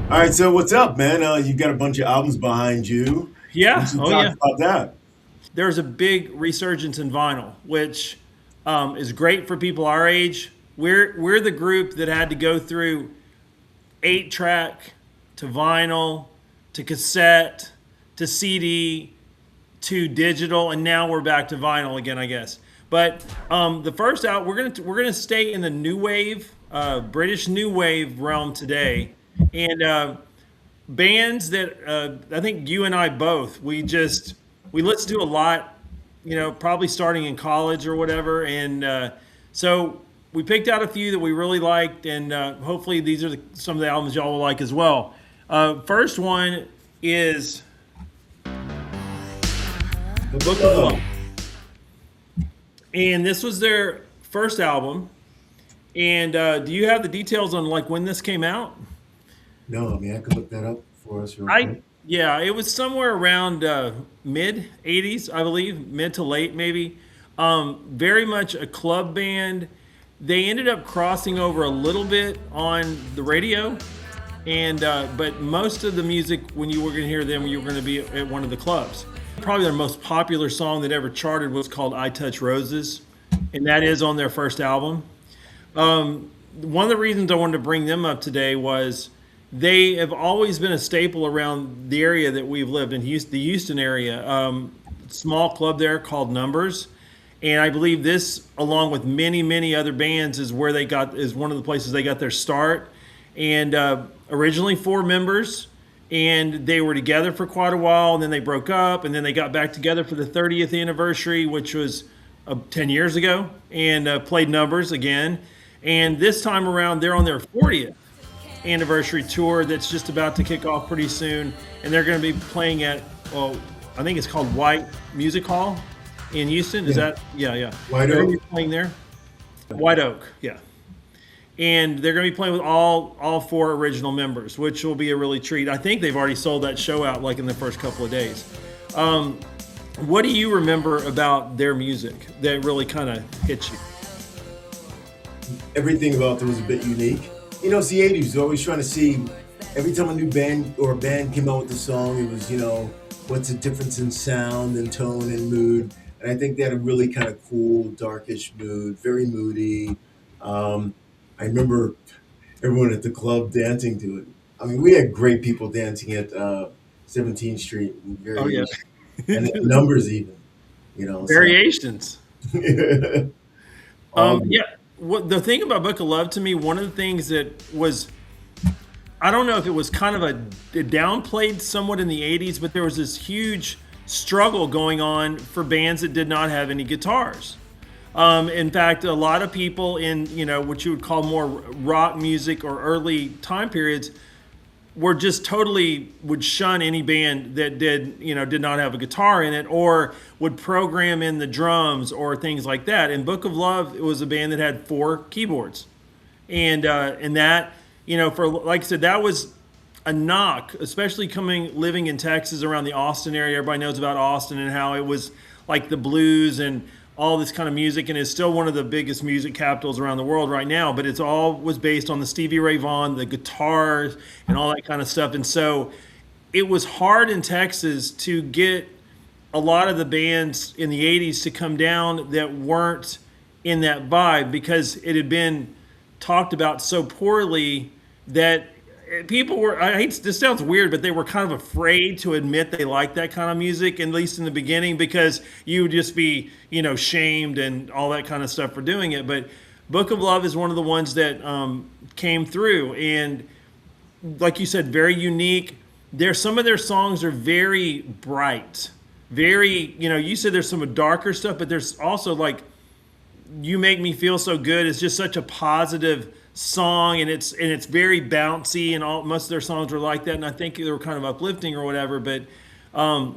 All right, so what's up, man? You got a bunch of albums behind you. We Yeah. should Oh, talk yeah. about that. There's a big resurgence in vinyl, which is great for people our age. We're the group that had to go through 8 track to vinyl to cassette to CD to digital, and now we're back to vinyl again, I guess. But the first out, we're gonna stay in the new wave, British new wave realm today, and bands that I think you and I both we listen to a lot, probably starting in college or whatever, and so we picked out a few that we really liked, and hopefully these are some of the albums y'all will like as well. First one is Book of Book of Love. Love, and this was their first album. And do you have the details on like when this came out? No, I mean I could look that up for us real I quick. Yeah, it was somewhere around mid '80s, I believe, mid to late maybe. Very much a club band. They ended up crossing over a little bit on the radio, and but most of the music when you were going to hear them, you were going to be at one of the clubs. Probably their most popular song that ever charted was called "I Touch Roses," and that is on their first album. One of the reasons I wanted to bring them up today was they have always been a staple around the area that we've lived in, the Houston area. Small club there called Numbers, and I believe this, along with many many other bands, is one of the places they got their start. And originally 4 members, and they were together for quite a while, and then they broke up, and then they got back together for the 30th anniversary, which was 10 years ago, and played Numbers again. And this time around, they're on their 40th anniversary tour that's just about to kick off pretty soon. And they're going to be playing at, well, I think it's called White Music Hall in Houston. Is Yeah, that? Yeah, yeah. White They're going to Oak. be playing there. White Oak, yeah. And they're going to be playing with all 4 original members, which will be a really treat. I think they've already sold that show out like in the first couple of days. Um, what do you remember about their music that really kind of hit you? Everything about it was a bit unique. It's the '80s. You're always trying to see. Every time a new band or a band came out with a song, it was what's the difference in sound and tone and mood. And I think they had a really kind of cool, darkish mood, very moody. Um, I remember everyone at the club dancing to it. I mean, we had great people dancing at 17th Street, Oh yeah, and numbers even, so variations. um, Yeah. What the thing about Book of Love to me, one of the things that was, I don't know if it was kind of it downplayed somewhat in the '80s, but there was this huge struggle going on for bands that did not have any guitars. In fact, a lot of people in what you would call more rock music or early time periods were just totally would shun any band that did not have a guitar in it, or would program in the drums or things like that. And Book of Love, it was a band that had 4 keyboards, and that, for like I said, that was a knock, especially coming living in Texas around the Austin area. Everybody knows about Austin and how it was like the blues and all this kind of music, and it's still one of the biggest music capitals around the world right now. But it's all was based on the Stevie Ray Vaughan, the guitars, and all that kind of stuff. And so it was hard in Texas to get a lot of the bands in the '80s to come down that weren't in that vibe, because it had been talked about so poorly that people were, I hate, this sounds weird, but they were kind of afraid to admit they liked that kind of music, at least in the beginning, because you would just be shamed and all that kind of stuff for doing it. But Book of Love is one of the ones that came through, and like you said, very unique. Some of their songs are very bright, very, you said there's some darker stuff, but there's also like "You Make Me Feel So Good" is just such a positive song, and it's very bouncy, and most of their songs were like that, and I think they were kind of uplifting or whatever. But I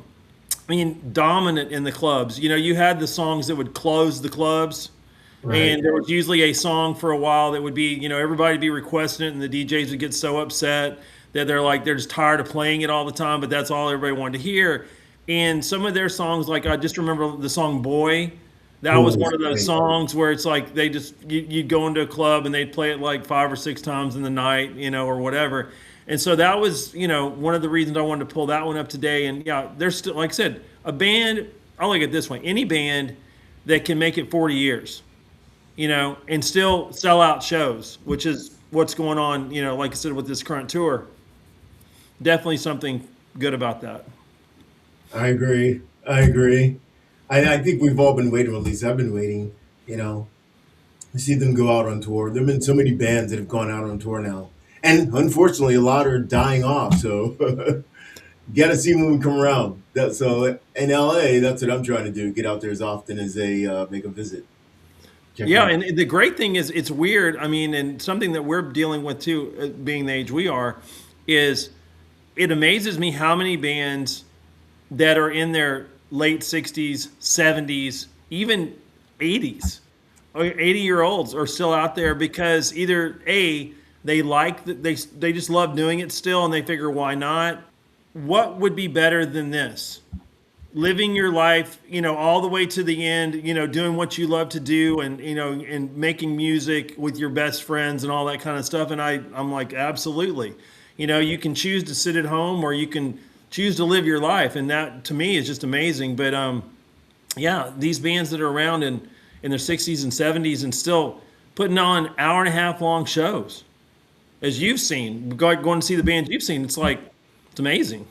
mean, dominant in the clubs. You had the songs that would close the clubs, right. and there was usually a song for a while that would be, everybody would be requesting it, and the DJs would get so upset that they're just tired of playing it all the time, but that's all everybody wanted to hear. And some of their songs, like I just remember the song "Boy." That Boy was was one of those great. songs where it's like you'd go into a club and they'd play it like 5 or 6 times in the night, or whatever. And so that was, one of the reasons I wanted to pull that one up today. And yeah, there's still, like I said, a band, I look at it this way, any band that can make it 40 years, and still sell out shows, which is what's going on, like I said, with this current tour. Definitely something good about that. I agree. I agree. I think we've all been waiting, or at least I've been waiting, you know, to see them go out on tour. There have been so many bands that have gone out on tour now. And unfortunately, a lot are dying off. So got to see when we come around. So in LA, that's what I'm trying to do. Get out there as often as they make a visit. Check it Yeah, out. and the great thing is it's weird. I mean, and something that we're dealing with too, being the age we are, is it amazes me how many bands that are in their late 60s, 70s, even 80s, or 80-year-olds are still out there because either A, they like that they just love doing it still and they figure why not? What would be better than this? Living your life, all the way to the end, doing what you love to do and, and making music with your best friends and all that kind of stuff. And I'm like, absolutely. You can choose to sit at home or you can choose to live your life. And that to me is just amazing. But yeah, these bands that are around in their 60s and 70s and still putting on hour and a half long shows, as you've seen, going to see the bands you've seen, it's like, it's amazing.